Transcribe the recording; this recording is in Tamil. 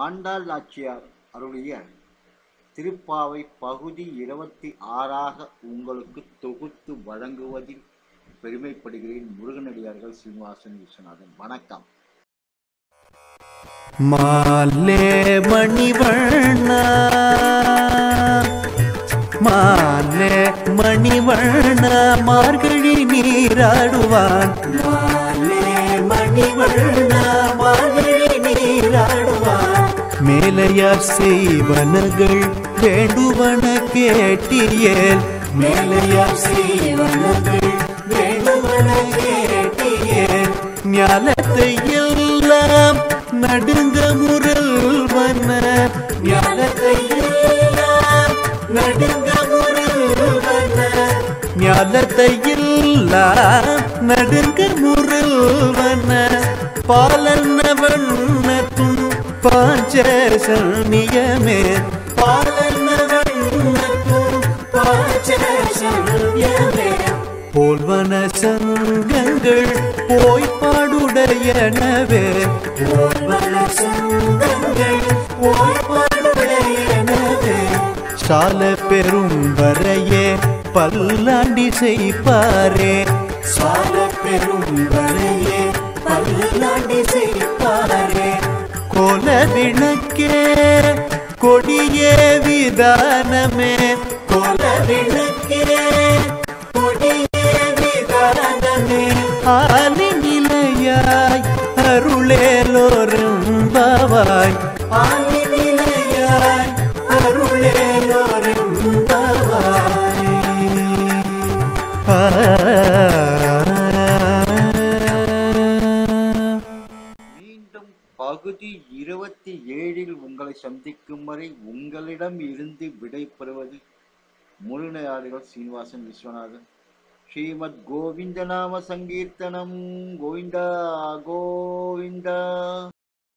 ஆண்டாள் நாச்சியார் அருளிய திருப்பாவை பகுதி 26 உங்களுக்கு தொகுத்து வழங்குவதில் பெருமைப்படுகிறேன். முருகனடியார்கள் சீனிவாசன் விஸ்வநாதன். வணக்கம். மாலே மணிவண்ணா மாலே மணிவண்ணா மார்கழி நீராடுவான். மாலே மணிவண்ணா மார்கழி நீராடுவான். மேலையார் செய்வனகள் வேண்டுவன கேட்டியேல். மேலையார் செய்வனகள் வேண்டுவன கேட்டியேல். ஞாலத்தை எல்லாம் நடுங்க முரல்வன. ஞாலத்தை எல்லாம் நடுங்க முரல்வன. ஞாலத்தை எல்லாம் நடுங்க முரல்வன. பாலன வண்ணத்தும் பாஞ்சசன்யமே. பாலன வண்ணத்தும் பாஞ்சசன்யமே. போல்வன சங்கங்கள் போய் பாடுடையனவே. போல்வன சங்கங்கள் போய் பாடுடையனவே. சால பெரும் வரையே பல்லாண்டி செய்ப்பாரே. சால பெரும் வரையே பல்லாண்டி செய்ப்பாரே. கோல விளக்கே கொடியே விதானமே. கோல விளக்கே ஆலி நிலையாய் அருளேலோரும்பவாய். ஆலி நிலையாய் அருளேலோரும்பவாய். மீண்டும் பகுதி 27 உங்களை சந்திக்கும் வரை உங்களிடம் இருந்து விடை பெறுவது முருகனடியார்கள் சீனிவாசன் விஸ்வநாதன். ஸ்ரீமத் கோவிந்த நாம சங்கீர்த்தனம். கோவிந்தா கோவிந்தா.